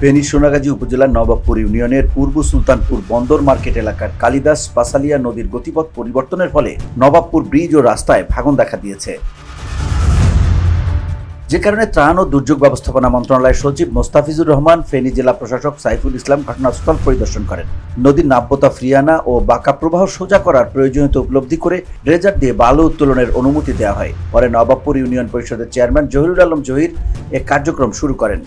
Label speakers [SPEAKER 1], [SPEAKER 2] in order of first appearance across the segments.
[SPEAKER 1] ফেনী সোনাগাজী উপজেলার নবাবপুর ইউনিয়নের পূর্ব সুলতানপুর বন্দর মার্কেট এলাকার কালিদাস পাসালিয়া নদীর গতিপথ পরিবর্তনের ফলে নবাবপুর ব্রিজ ও রাস্তায় ভাঙন দেখা দিয়েছে, যে কারণে ত্রাণ ও দুর্যোগ ব্যবস্থাপনা মন্ত্রণালয়ের সচিব মোস্তাফিজুর রহমান, ফেনী জেলা প্রশাসক সাইফুল ইসলাম ঘটনাস্থল পরিদর্শন করেন। নদীর নাব্যতা ফিরিয়ানা ও বাঁকা প্রবাহ সোজা করার প্রয়োজনীয়তা উপলব্ধি করে ড্রেজার দিয়ে বালু উত্তোলনের অনুমতি দেওয়া হয়। পরে নবাবপুর ইউনিয়ন পরিষদের চেয়ারম্যান জহিরুল আলম জহির এ কার্যক্রম শুরু করেন।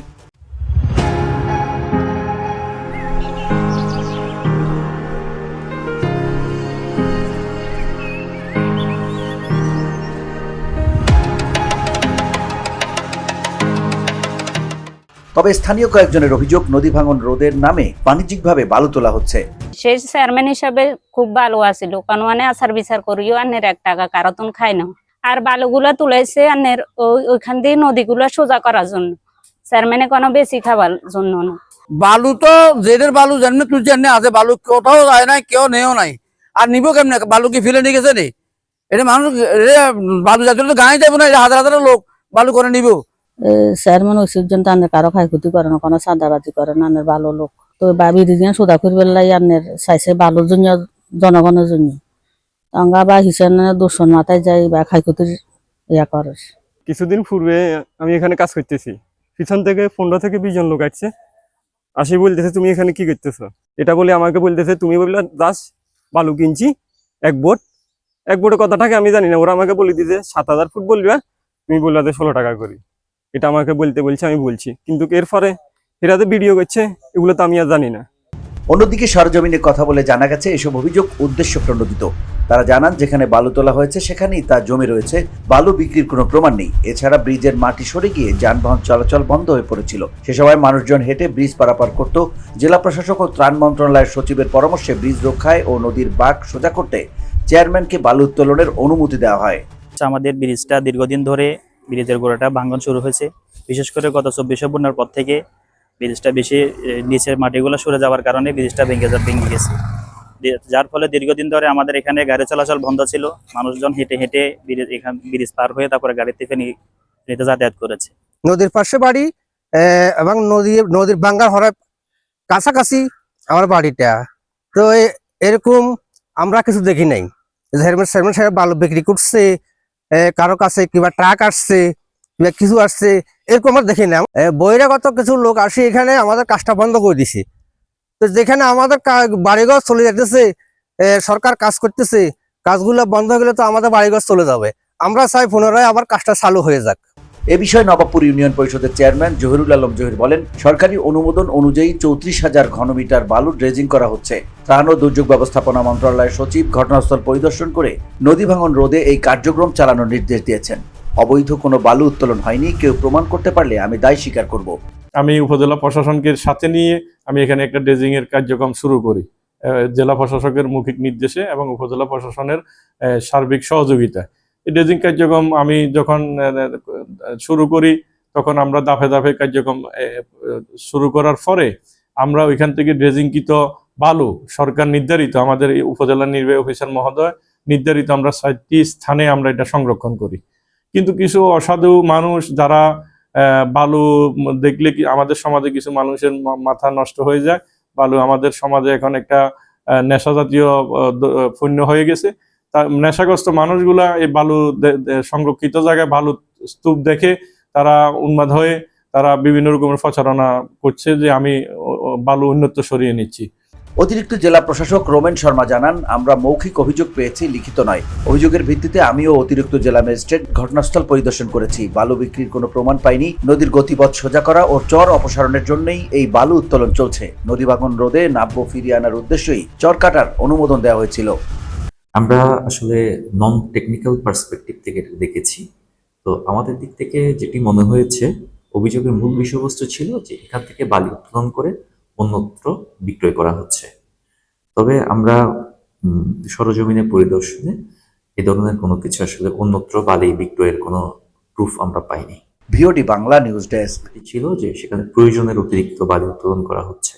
[SPEAKER 1] তবে স্থানীয় কয়েকজনের অভিযোগ, নদী ভাঙন রোধের নামে বাণিজ্যিকভাবে বালু তোলা হচ্ছে।
[SPEAKER 2] সেই চেয়ারম্যান হিসাবে খুব ভালো আছিল, কারণ মানে আচার বিচার করিও আনের 1 টাকা কারতন খাই না। আর বালুগুলা তুলাইছে আনের ওইখান দিয়ে নদীগুলা সোজা করার জন্য, চেয়ারম্যানে কোনো বেশি খাবার জন্য না।
[SPEAKER 3] বালু তো জেদের বালু জানে তুলছে আছে, বালু কোথাও যায় নাই, কেউ নেও নাই। আর নিবো কেমনে? বালু কি ফেলে নিয়ে গেছে নি? এটা মানুষ বালু যাতে তো গাঁয়ে যাবো না, হাজার হাজার লোক বালু করে নিবো।
[SPEAKER 4] চেয়ারম্যান ওই পর্যন্ত আনের কারো ক্ষয়ক্ষতি করে না, কোনো চাঁদাবাজি করে না, আনের ভালো লোক। তো বিধি দিয়ে সোদা করবে আনের চাইছে ভালোর জন্য, জনগণের জন্য। আমরা বা হিসেবে দূষণ মাথায় যাই বা ক্ষয়ক্ষতির ইয়া করে।
[SPEAKER 5] কিছুদিন পূর্বে আমি এখানে কাজ করতেছি, পিছন থেকে 15 থেকে 20 জন লোক আসছে, আসি বলতেছে তুমি এখানে কি করতেছো? এটা বলে আমাকে বলতেছে তুমি বললে দাস বালু কিনছি 1 বোট। 1 বোটের কথাটাকে আমি জানি না, ওরা আমাকে বলে দিয়েছে 7000 ফুট বলবে, তুমি বললে 16 টাকা করি। এটা আমাকে বলছে, আমি বলছি, কিন্তু এরপরে এরা তো ভিডিও করছে, এগুলো তো আমি আর জানি না।
[SPEAKER 1] অন্যদিকে সরজমিনে কথা বলে জানা গেছে এসব অভিযোগ উদ্দেশ্য প্রণোদিত। তারা জানান যেখানে বালু তোলা হয়েছে সেখানেই তা জমে রয়েছে, বালু বিক্রির কোনো প্রমাণ নেই। এছাড়া ব্রিজের মাটি সরে গিয়ে যানবাহন চলাচল বন্ধ হয়ে পড়েছিল। সে সময় মানুষজন হেঁটে ব্রিজ পারাপার করত। জেলা প্রশাসক ও ত্রাণ মন্ত্রণালয়ের সচিবের পরামর্শে ব্রিজ রক্ষায় ও নদীর বাঁক সোজা করতে চেয়ারম্যানকে বালু উত্তোলনের অনুমতি দেওয়া হয়।
[SPEAKER 6] আমাদের ব্রিজটা দীর্ঘদিন ধরে ব্রিজের গোড়াটা ভাঙন শুরু হয়েছে, বিশেষ করে গত 24 বন্যার পর থেকে ব্রিজটা বেশি নিচের মাটিগুলো সরে যাওয়ার কারণে ব্রিজটা ভেঙে গেছে, যার ফলে দীর্ঘদিন ধরে আমাদের এখানে গাড়ি চলাচল বন্ধ ছিল। মানুষজন হেঁটে হেঁটে ব্রিজ পার হয়ে তারপরে গাড়িতে ফেনীতে যাতায়াত করেছে।
[SPEAKER 3] নদীর পাশে বাড়ি এবং নদীর বাঙ্গার হওয়ার কাছাকাছি আমার বাড়িটা। তো এরকম আমরা কিছু দেখি নাই। চেয়ারম্যান সাহেব বালু বিক্রি করছে, কারো কাছে কিংবা ট্রাক আসছে কিংবা কিছু আসছে, এরকম আমরা দেখি না। বহিরাগত কিছু লোক আসে এখানে আমাদের কাজটা বন্ধ করে দিছে। তো যেখানে আমাদের বাড়িঘর চলে যেতেছে, সরকার কাজ করতেছে, কাজগুলো বন্ধ হয়ে গেলে তো আমাদের বাড়িঘর চলে যাবে। আমরা চাই পুনরায় আবার কাজটা চালু হয়ে যাক।
[SPEAKER 1] এ বিষয়ে নবাবপুর ইউনিয়ন পরিষদের চেয়ারম্যান জহিরুল আলম জহির বলেন, সরকারি অনুমোদন অনুযায়ী 34,000 ঘনমিটার বালু ড্রেজিং করা হচ্ছে। ত্রাণ ও দুর্যোগ ব্যবস্থাপনা মন্ত্রণালয়ের সচিব ঘটনাস্থল পরিদর্শন করে নদী ভাঙন রোধে এই কার্যক্রম চালানোর নির্দেশ দিয়েছেন। অবৈধ কোনো বালু উত্তোলন হয়নি, কেউ প্রমাণ করতে পারলে আমি দায় স্বীকার করব।
[SPEAKER 7] আমি উপজেলা প্রশাসনকে সাথে নিয়ে আমি এখানে একটা ড্রেজিং এর কার্যক্রম শুরু করি, জেলা প্রশাসকের মৌখিক নির্দেশে এবং উপজেলা প্রশাসনের সার্বিক সহযোগিতা। এই ড্রেজিং কার্যক্রম আমি যখন শুরু করি তখন আমরা দাফে দাফে কার্যক্রম শুরু করার পরে আমরা ওইখান থেকে ড্রেজিংকৃত বালু সরকার নির্ধারিত, আমাদের উপজেলা নির্বাহী অফিসার মহোদয় নির্ধারিত আমরা 7টি স্থানে আমরা এটা সংরক্ষণ করি। কিন্তু কিছু অসাধু মানুষ যারা বালু দেখলে কি আমাদের সমাজে কিছু মানুষের মাথা নষ্ট হয়ে যায়। বালু আমাদের সমাজে এখন একটা নেশা জাতীয় পণ্য হয়ে গেছে। তা নেশাগ্রস্ত মানুষগুলা এই বালু সংরক্ষিত জায়গায় বালু স্তূপ দেখে তারা উন্মাদ হয়ে তারা বিভিন্ন রকমের প্রচারণা করছে যে আমি বালু অন্যত্র সরিয়ে নিচ্ছি।
[SPEAKER 1] অতিরিক্ত জেলা প্রশাসক রোমেন শর্মা জানান, আমরা মৌখিক অভিযোগ পেয়েছি, লিখিত নয়। অভিযোগের ভিত্তিতে আমিও অতিরিক্ত জেলা ম্যাজিস্ট্রেট ঘটনাস্থল পরিদর্শন করেছি। বালু বিক্রির কোনো প্রমাণ পাইনি। নদীর গতিপথ সোজা করা ও চর অপসারণের জন্যই এই বালু উত্তোলন চলছে। নদী ভাঙন রোধে নাব্য ফিরিয়ে আনার উদ্দেশ্যেই চর কাটার অনুমোদন দেওয়া হয়েছিল।
[SPEAKER 8] আমরা আসলে নন টেকনিক্যাল পার্সপেক্টিভ থেকে দেখেছি। তো আমাদের দিক থেকে যেটি মনে হয়েছে, অভিযোগের মূল বিষয়বস্তু ছিল যে এখান থেকে বালি উত্তোলন করে অন্যত্র বিক্রয় করা হচ্ছে। তবে আমরা সরজমিনে পরিদর্শনে এ ধরনের কোনো কিছু আসলে অন্যত্র বালি বিক্রয়ের কোনো প্রুফ আমরা পাইনি।
[SPEAKER 1] VOD Bangla news desk.
[SPEAKER 8] ছিল যে সেখানে প্রয়োজনের অতিরিক্ত বালি উত্তোলন করা হচ্ছে।